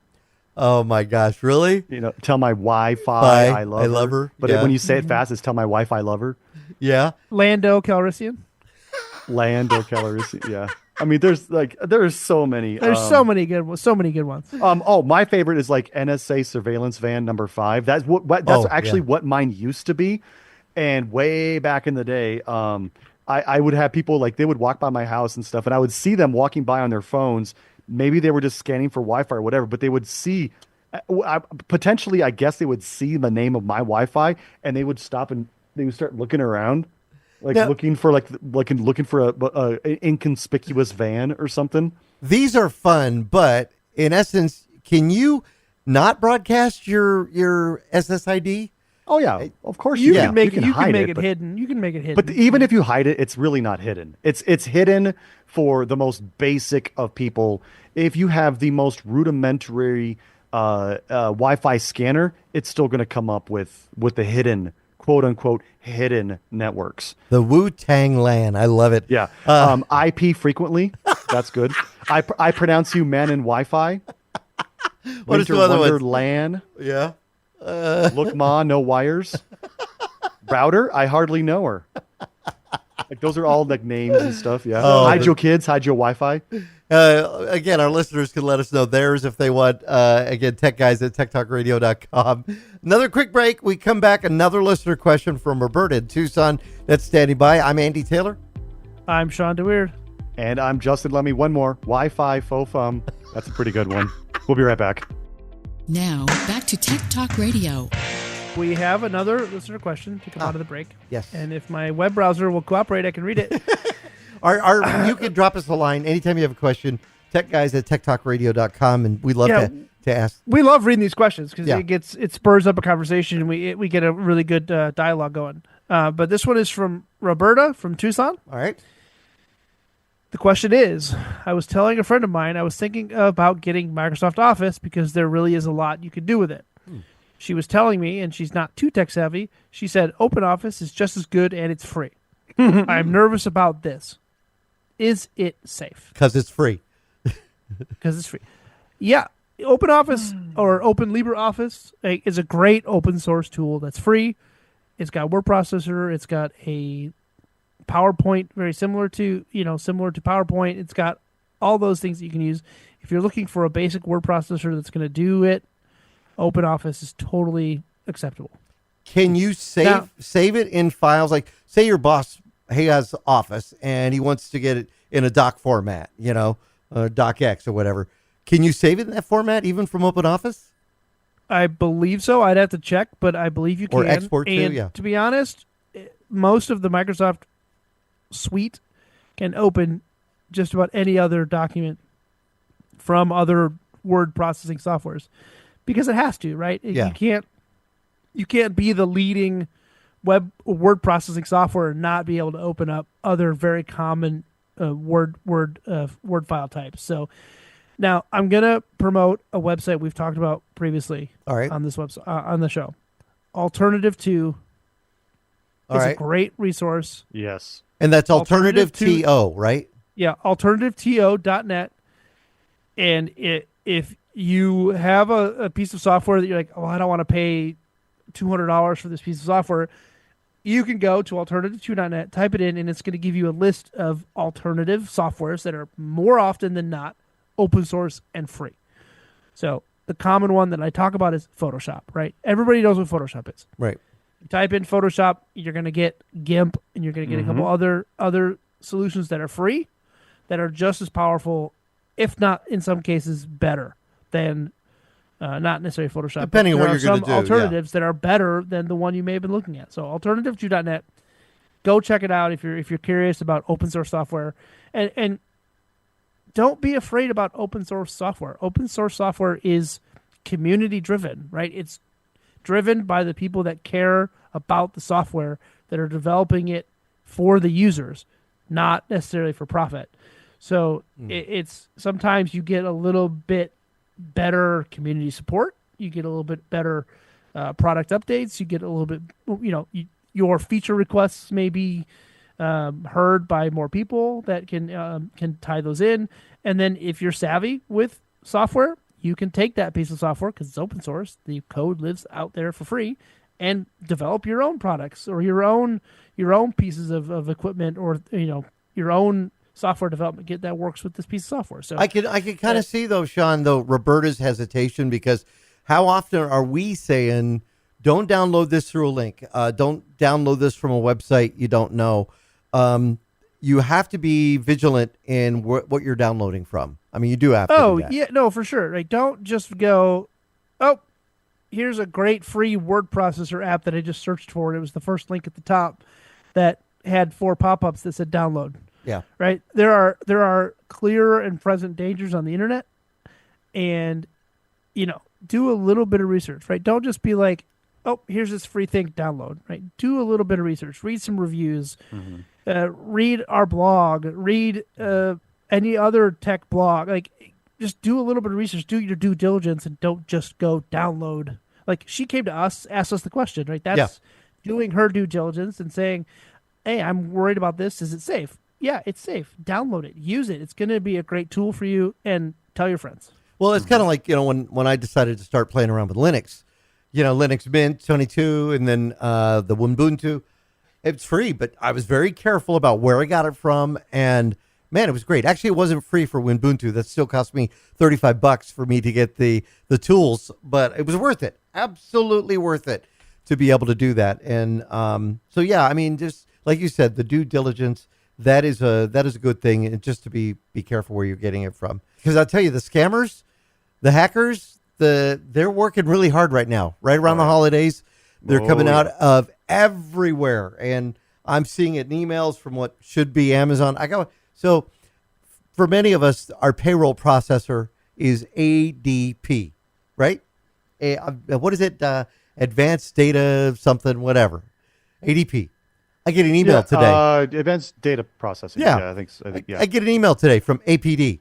oh my gosh, really? Tell my Wi-Fi I love her. But Yeah. when you say it fast, it's tell my Wi-Fi I love her. Yeah. Lando Calrissian. Land or Calrissian. Yeah. I mean, there's so many. There's so many good ones. My favorite is like NSA surveillance van number 5. That's that's actually what mine used to be. And way back in the day, I would have people they would walk by my house and stuff, and I would see them walking by on their phones. Maybe they were just scanning for Wi-Fi or whatever, but they would see, potentially, I guess they would see the name of my Wi-Fi, and they would stop and they would start looking around, looking for a inconspicuous van or something. These are fun, but in essence, can you not broadcast your SSID? Oh yeah, of course You can. can make You it. You hide can make it, it but- hidden. You can make it hidden. But even if you hide it, it's really not hidden. It's hidden for the most basic of people. If you have the most rudimentary Wi-Fi scanner, it's still going to come up with the hidden, quote unquote, hidden networks. The Wu-Tang LAN. I love it. Yeah. IP frequently. That's good. I pronounce you man in Wi-Fi. What is Winter the other Wonder ones? LAN. Yeah. Look, ma, no wires. Router, I hardly know her. Those are all names and stuff. Yeah. Hide your kids, hide your Wi-Fi. Again, our listeners can let us know theirs if they want. Again, tech guys at techtalkradio.com. Another quick break. We come back. Another listener question from Roberta in Tucson that's standing by. I'm Andy Taylor. I'm Shawn DeWeird. And I'm Justin Lemmy. One more. Wi-Fi faux fum. That's a pretty good one. We'll be right back. Now, back to Tech Talk Radio. We have another listener question to come out of the break. Yes. And if my web browser will cooperate, I can read it. You can drop us a line anytime you have a question. Tech guys at techtalkradio.com, and we love to ask. We love reading these questions because Yeah. it spurs up a conversation, and we get a really good dialogue going. But this one is from Roberta from Tucson. All right. The question is, I was telling a friend of mine I was thinking about getting Microsoft Office because there really is a lot you can do with it. She was telling me, and she's not too tech savvy, she said OpenOffice is just as good and it's free. I'm nervous about this. Is it safe? Because it's free. Because it's free. Yeah. OpenOffice or Open LibreOffice is a great open source tool that's free. It's got a word processor. It's got a PowerPoint, very similar to PowerPoint. It's got all those things that you can use. If you're looking for a basic word processor that's going to do it, OpenOffice is totally acceptable. Can you save it in files? Like, say your boss has Office and he wants to get it in a doc format, DocX or whatever. Can you save it in that format even from OpenOffice? I believe so. I'd have to check, but I believe you can. Or export too, and yeah. To be honest, most of the Microsoft suite can open just about any other document from other word processing softwares because it has to, right? Yeah. You can't be the leading word processing software and not be able to open up other very common word file types. So now I'm gonna promote a website we've talked about previously. All right. On this website on the show. Alternative 2 is a great resource. Yes. And that's Alternative Alternative TO, right? Yeah, alternativeto.net. And if you have a piece of software that you're like, oh, I don't want to pay $200 for this piece of software, you can go to alternative2.net, type it in, and it's going to give you a list of alternative softwares that are more often than not open source and free. So the common one that I talk about is Photoshop, right? Everybody knows what Photoshop is. Right. You type in Photoshop, you're going to get GIMP, and you're going to get a couple other solutions that are free, that are just as powerful, if not in some cases better than not necessarily Photoshop. Depending on what you're going to do. Some alternatives that are better than the one you may have been looking at. So alternative2.net, go check it out if you're curious about open source software, and don't be afraid about open source software. Open source software is community driven, right? It's driven by the people that care about the software, that are developing it for the users, not necessarily for profit. So it's sometimes you get a little bit better community support. You get a little bit better product updates. You get a little bit, your feature requests may be heard by more people that can tie those in. And then if you're savvy with software, you can take that piece of software, because it's open source, the code lives out there for free, and develop your own products or your own pieces of equipment, or your own software development kit that works with this piece of software. So I could kind of see though, Shawn, Roberta's hesitation, because how often are we saying, don't download this through a link, don't download this from a website you don't know. You have to be vigilant in what you're downloading from. I mean, you do have to do that. Yeah, no, for sure. Right? Don't just go, here's a great free word processor app that I just searched for. It was the first link at the top that had 4 pop-ups that said download. Yeah. Right. There are clear and present dangers on the internet, and do a little bit of research. Right. Don't just be like, here's this free thing, download. Right. Do a little bit of research. Read some reviews. Read our blog. Read any other tech blog. Like, just do a little bit of research. Do your due diligence, and don't just go download. Like, she came to us, asked us the question. Right. That's doing her due diligence and saying, hey, I'm worried about this. Is it safe? Yeah, it's safe. Download it. Use it. It's going to be a great tool for you, and tell your friends. Well, it's kind of like, when I decided to start playing around with Linux, Linux Mint 22 and then the Ubuntu. It's free, but I was very careful about where I got it from, and man, it was great. Actually, it wasn't free for Ubuntu. That still cost me $35 for me to get the tools, but it was worth it. Absolutely worth it to be able to do that. And so yeah, I mean, just like you said, the due diligence, that is a good thing, and just to be careful where you're getting it from. Because I'll tell you, the scammers, the hackers, they're working really hard right now. Right around the holidays, they're coming out of everywhere, and I'm seeing it in emails from what should be Amazon. So for many of us, our payroll processor is ADP, right? What is it? Advanced data something, whatever. ADP. I get an email today. Advanced data processing. Yeah, I think. I get an email today from APD.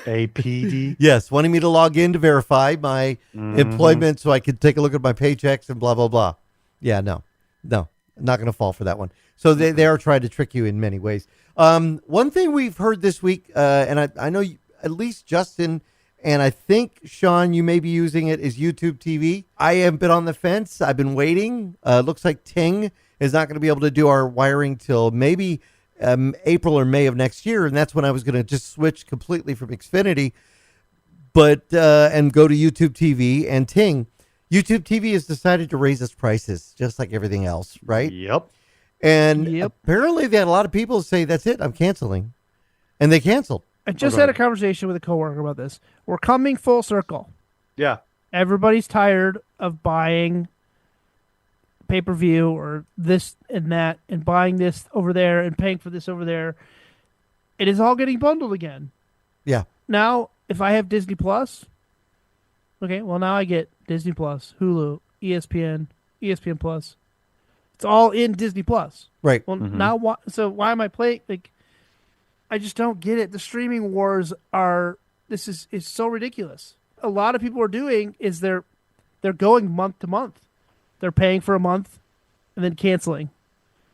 APD. Yes, wanting me to log in to verify my employment so I could take a look at my paychecks and blah blah blah. Yeah, no, not going to fall for that one. So they are trying to trick you in many ways. One thing we've heard this week, and I know at least Justin and I think Shawn, you may be using it, is YouTube TV. I have been on the fence. I've been waiting. Looks like Ting is not going to be able to do our wiring till maybe April or May of next year, and that's when I was going to just switch completely from Xfinity, and go to YouTube TV and Ting. YouTube TV has decided to raise its prices, just like everything else, right? Yep. And apparently they had a lot of people say, that's it, I'm canceling. And they canceled. I just had a conversation with a coworker about this. We're coming full circle. Yeah. Everybody's tired of buying pay-per-view or this and that and buying this over there and paying for this over there. It is all getting bundled again. Yeah. Now, if I have Disney Plus, okay, well, now I get Disney Plus, Hulu, ESPN, ESPN Plus. It's all in Disney Plus. Right. Well, now, why am I playing? Like, I just don't get it. The streaming wars is so ridiculous. A lot of people are doing is they're going month to month. They're paying for a month and then canceling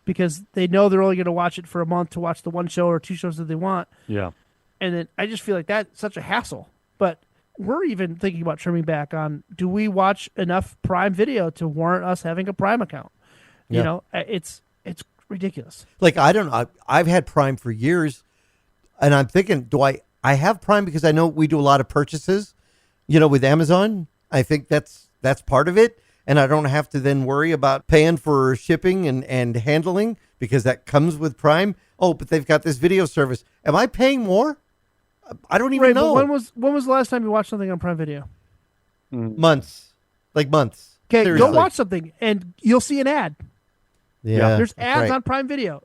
because they know they're only going to watch it for a month to watch the one show or two shows that they want. Yeah. And then I just feel like that's such a hassle. But we're even thinking about trimming back on, do we watch enough Prime Video to warrant us having a Prime account? Yeah. You know, it's ridiculous. Like, I don't know. I've had Prime for years, and I'm thinking, do I I have Prime because I know we do a lot of purchases, with Amazon. I think that's part of it. And I don't have to then worry about paying for shipping and handling because that comes with Prime. Oh, but they've got this video service. Am I paying more? I don't even know. But when was the last time you watched something on Prime Video? Months. Months. Okay, Seriously. go watch something and you'll see an ad. Yeah. There's ads right. on Prime Video.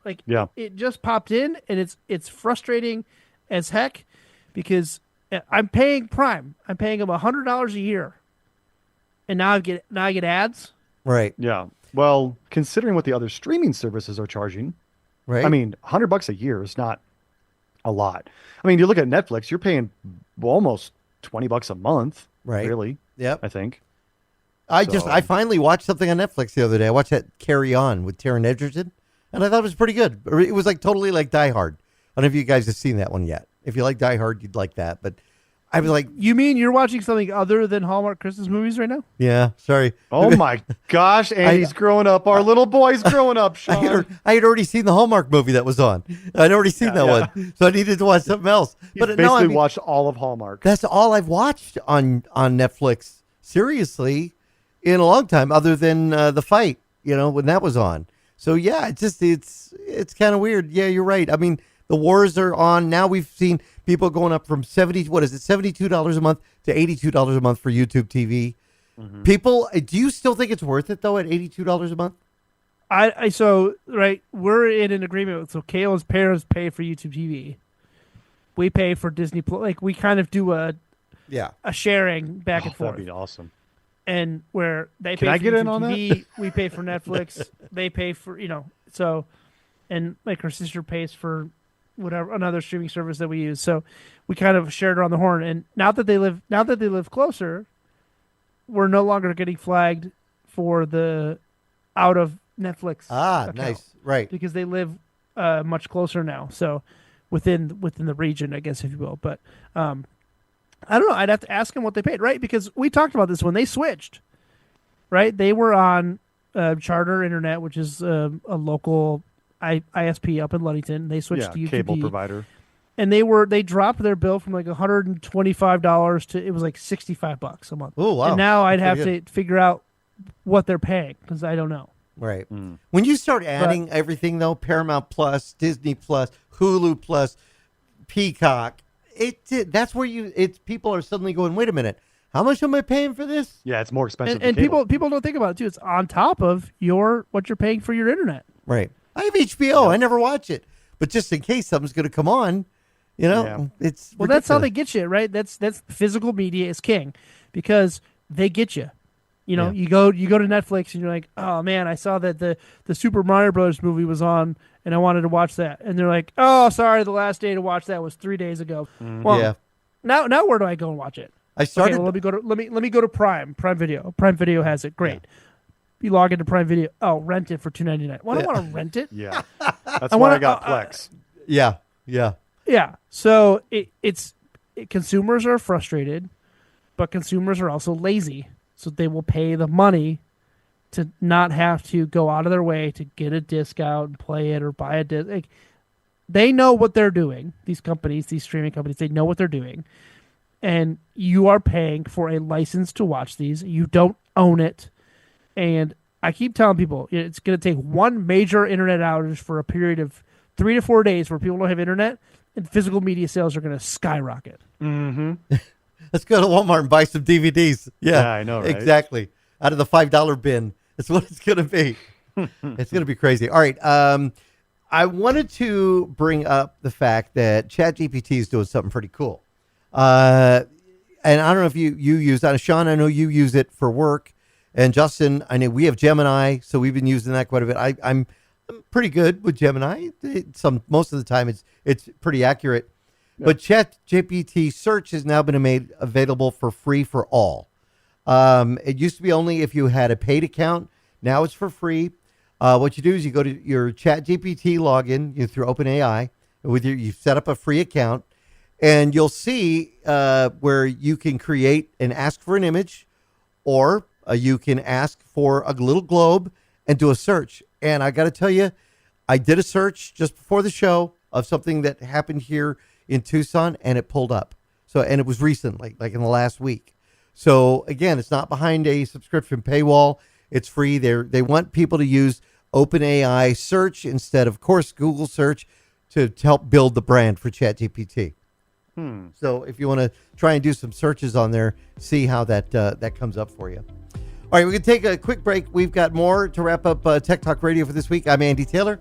It just popped in and it's frustrating as heck because I'm paying Prime. I'm paying them $100 a year. And now I get ads. Right. Yeah. Well, considering what the other streaming services are charging, right. I mean, $100 a year is not a lot. I mean, you look at Netflix, you're paying almost $20 a month. Right. Really. Yep. I think. I finally watched something on Netflix the other day. I watched that Carry On with Taron Egerton, and I thought it was pretty good. It was totally like Die Hard. I don't know if you guys have seen that one yet. If you like Die Hard, you'd like that. But I was like, you mean you're watching something other than Hallmark Christmas movies right now? Yeah, sorry. Oh my gosh, Andy's growing up. Our little boy's growing up, Shawn. I had already seen the Hallmark movie that was on. I'd already seen that one, so I needed to watch something else. He's basically watched all of Hallmark. That's all I've watched on Netflix, seriously, in a long time, other than The Fight, when that was on. So yeah, it's kind of weird. Yeah, you're right. I mean, the wars are on. Now we've seen people going up from $72 a month to $82 a month for YouTube TV. Mm-hmm. People, do you still think it's worth it though at $82 a month? We're in an agreement. So Kayla's parents pay for YouTube TV. We pay for Disney Plus. We kind of do a sharing back and forth. That'd be awesome. And where they Can pay I for get YouTube in on TV, that? we pay for Netflix. They pay for so, and her sister pays for whatever another streaming service that we use. So we kind of shared around the horn. And now that they live closer, we're no longer getting flagged for the out of Netflix. account, nice, right? Because they live much closer now. So within the region, I guess, if you will. But I don't know. I'd have to ask them what they paid, right? Because we talked about this when they switched, right? They were on Charter Internet, which is a local ISP up in Ludington. They switched to YouTube, cable provider, and they dropped their bill from $125 to it was $65 a month. Oh wow! And now I'd That's have to figure out what they're paying because I don't know. Right. When you start adding everything though, Paramount Plus, Disney Plus, Hulu Plus, Peacock, that's where people are suddenly going, wait a minute, how much am I paying for this? Yeah, it's more expensive. And people don't think about it too. It's on top of what you're paying for your internet. Right. I have HBO. I never watch it, but just in case something's going to come on, it's ridiculous. That's how they get you, right? That's physical media is king because they get you. You go to Netflix and you're like, oh man, I saw that the Super Mario Brothers movie was on and I wanted to watch that, and they're like, oh, sorry, the last day to watch that was 3 days ago. Well, now where do I go and watch it? I started. Okay, let me go to Prime Video. Prime Video has it. Great. You log into Prime Video. Oh, rent it for $2.99. Well, I don't want to rent it. Yeah, that's why I got Plex. Yeah. So consumers are frustrated, but consumers are also lazy. So they will pay the money to not have to go out of their way to get a disc out and play it or buy a disc. They know what they're doing. These companies, these streaming companies, they know what they're doing. And you are paying for a license to watch these. You don't own it. And I keep telling people it's going to take one major internet outage for a period of 3 to 4 days where people don't have internet, and physical media sales are going to skyrocket. Mm-hmm. Let's go to Walmart and buy some DVDs. Yeah, I know, right? Exactly. Out of the $5 bin. That's what it's going to be. It's going to be crazy. All right. I wanted to bring up the fact that ChatGPT is doing something pretty cool. And I don't know if you use that. Shawn, I know you use it for work. And Justin, I know we have Gemini, so we've been using that quite a bit. I'm pretty good with Gemini. Most of the time it's pretty accurate. Yeah. But ChatGPT search has now been made available for free for all. It used to be only if you had a paid account. Now it's for free. What you do is you go to your ChatGPT login through OpenAI. You set up a free account, and you'll see where you can create and ask for an image, or you can ask for a little globe and do a search. And I got to tell you, I did a search just before the show of something that happened here in Tucson, and it pulled up. So, and it was recently, like in the last week. So again, it's not behind a subscription paywall. It's free. They want people to use OpenAI search instead of course, Google search to help build the brand for ChatGPT. So if you want to try and do some searches on there, see how that comes up for you. All right, we can take a quick break. We've got more to wrap up Tech Talk Radio for this week. I'm Andy Taylor.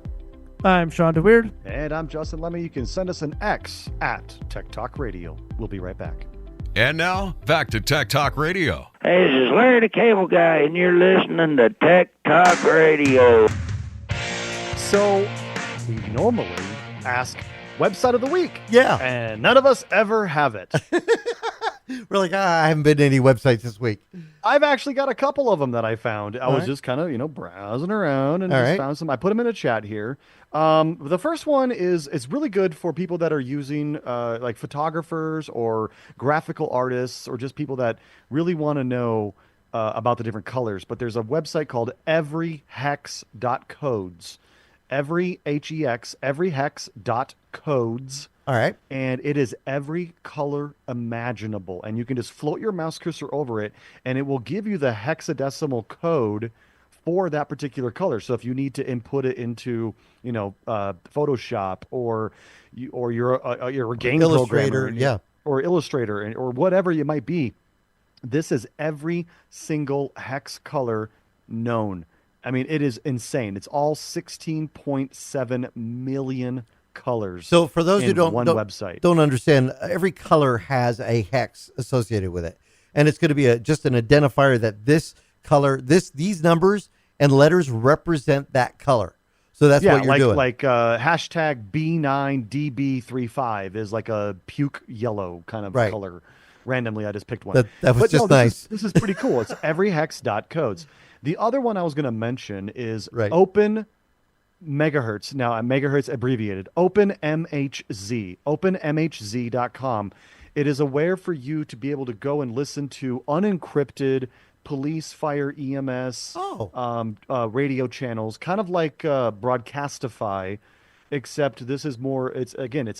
I'm Shawn DeWeird. And I'm Justin Lemmy. You can send us an X at Tech Talk Radio. We'll be right back. And now, back to Tech Talk Radio. Hey, this is Larry the Cable Guy, and you're listening to Tech Talk Radio. So, we normally ask website of the week. Yeah. And none of us ever have it. We're like, I haven't been to any websites this week. I've actually got a couple of them that I found. I was right. just kind of, browsing around and All just right. found some. I put them in a chat here. The first one is really good for people that are using like photographers or graphical artists or just people that really want to know about the different colors. But there's a website called everyhex.codes. everyhex.codes. All right. And it is every color imaginable. And you can just float your mouse cursor over it, and it will give you the hexadecimal code for that particular color. So if you need to input it into, Photoshop or you're a game Illustrator, programmer, or Illustrator, or whatever you might be, this is every single hex color known. I mean, it is insane. It's all 16.7 million colors. So for those who don't understand, every color has a hex associated with it, and it's going to be just an identifier that this color, these numbers and letters represent that color. So that's what you're doing. Like hashtag B9DB35 is like a puke yellow kind of color. Randomly, I just picked one. That was nice. This is pretty cool. It's everyhex.codes. The other one I was going to mention is Open Megahertz. Now, megahertz abbreviated. OpenMHZ. OpenMHZ.com. It is a way for you to be able to go and listen to unencrypted police, fire, EMS, radio channels, kind of like Broadcastify, except this is more. It's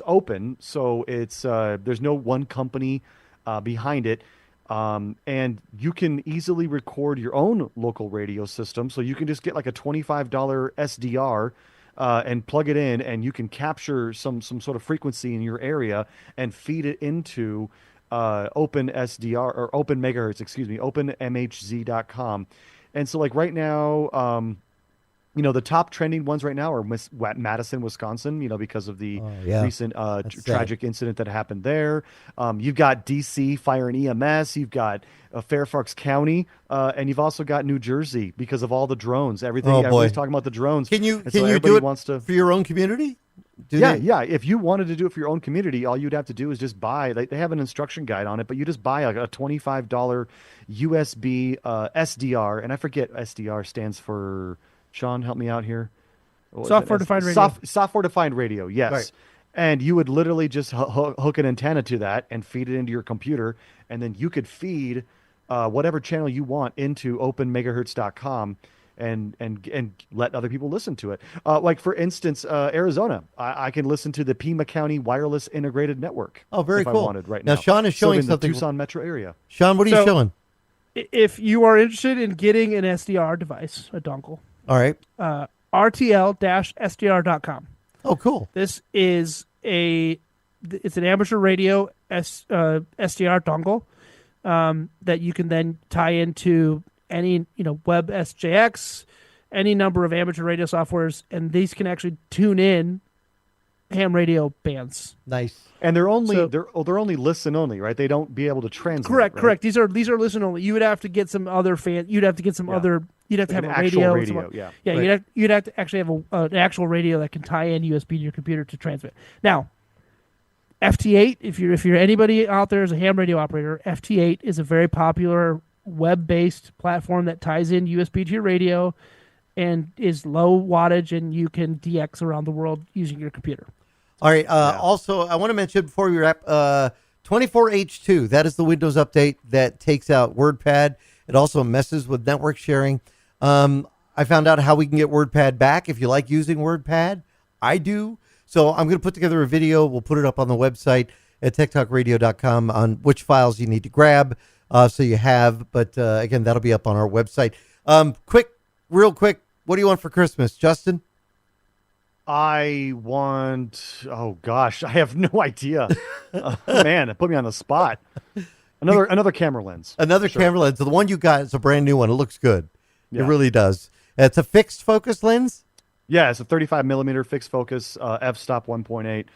open, so it's there's no one company behind it. And you can easily record your own local radio system. So you can just get like a $25 SDR and plug it in, and you can capture some sort of frequency in your area and feed it into Open SDR or Open Megahertz, OpenMHZ.com. And so like right now, the top trending ones right now are Madison, Wisconsin, because of the recent tragic incident that happened there. You've got DC Fire and EMS. You've got Fairfax County, and you've also got New Jersey because of all the drones. Everybody's talking about the drones. Can you do it for your own community? Yeah. If you wanted to do it for your own community, all you'd have to do is just buy. They have an instruction guide on it, but you just buy a $25 USB SDR, and I forget SDR stands for. Shawn, help me out here. Software-defined radio. Software-defined radio, yes. Right. And you would literally just hook an antenna to that and feed it into your computer, and then you could feed whatever channel you want into openmegahertz.com and let other people listen to it. Like, for instance, Arizona. I can listen to the Pima County Wireless Integrated Network. Oh, very cool. If I wanted right now. Now, Shawn is showing in something. The Tucson metro area. Shawn, what are you showing? If you are interested in getting an SDR device, a dongle, all right. RTL-SDR.com. Oh, cool. This is it's an amateur radio SDR dongle that you can then tie into any web SJX, any number of amateur radio softwares, and these can actually tune in ham radio bands. Nice. And they're only listen only, right? They don't be able to translate. Correct. These are listen only. You would have to get some other You'd have to get some other. You'd have to have a radio. Yeah. Right. You'd have to actually have an actual radio that can tie in USB to your computer to transmit. Now, FT8. If you're anybody out there as a ham radio operator, FT8 is a very popular web-based platform that ties in USB to your radio and is low wattage, and you can DX around the world using your computer. All right. Also, I want to mention before we wrap, 24H2. That is the Windows update that takes out WordPad. It also messes with network sharing. I found out how we can get WordPad back if you like using WordPad. I do. So I'm going to put together a video. We'll put it up on the website at techtalkradio.com on which files you need to grab. So you have, but again, that'll be up on our website. Real quick, what do you want for Christmas, Justin? I want, oh gosh, I have no idea. Man, it put me on the spot. Another camera lens. Another camera lens. The one you got is a brand new one. It looks good. Yeah. It really does. It's a fixed focus lens? Yeah, it's a 35 millimeter fixed focus, f-stop 1.8.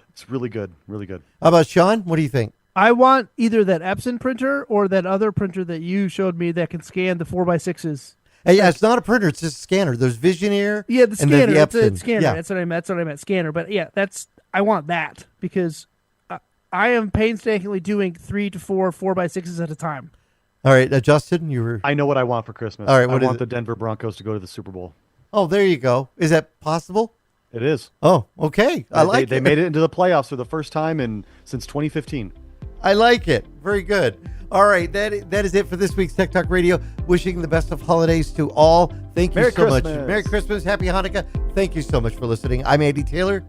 It's really good, really good. How about Shawn? What do you think? I want either that Epson printer or that other printer that you showed me that can scan the 4x6s. Hey, yeah, it's not a printer. It's just a scanner. There's Visioneer. Yeah, the scanner. And then It's the a Epson. scanner. Yeah. That's what I meant. Scanner. But yeah, I want that because I am painstakingly doing 3 to 4 4x6s at a time. All right, Justin, you were. I know what I want for Christmas. All right, I want the Denver Broncos to go to the Super Bowl. Oh, there you go. Is that possible? It is. Oh, okay. I like it. They made it into the playoffs for the first time since 2015. I like it. Very good. All right, that is it for this week's Tech Talk Radio. Wishing the best of holidays to all. Thank you so much. Merry Christmas. Happy Hanukkah. Thank you so much for listening. I'm Andy Taylor.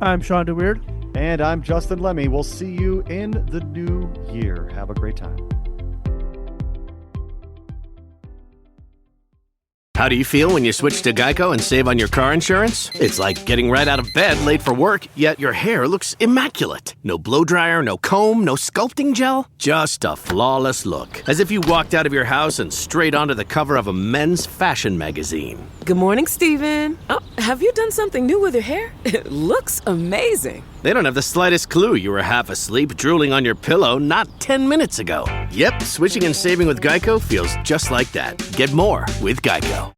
I'm Shawn DeWeird. And I'm Justin Lemmy. We'll see you in the new year. Have a great time. How do you feel when you switch to Geico and save on your car insurance? It's like getting right out of bed late for work, yet your hair looks immaculate. No blow dryer, no comb, no sculpting gel. Just a flawless look. As if you walked out of your house and straight onto the cover of a men's fashion magazine. Good morning, Steven. Oh, have you done something new with your hair? It looks amazing. They don't have the slightest clue you were half asleep drooling on your pillow not 10 minutes ago. Yep, switching and saving with Geico feels just like that. Get more with Geico.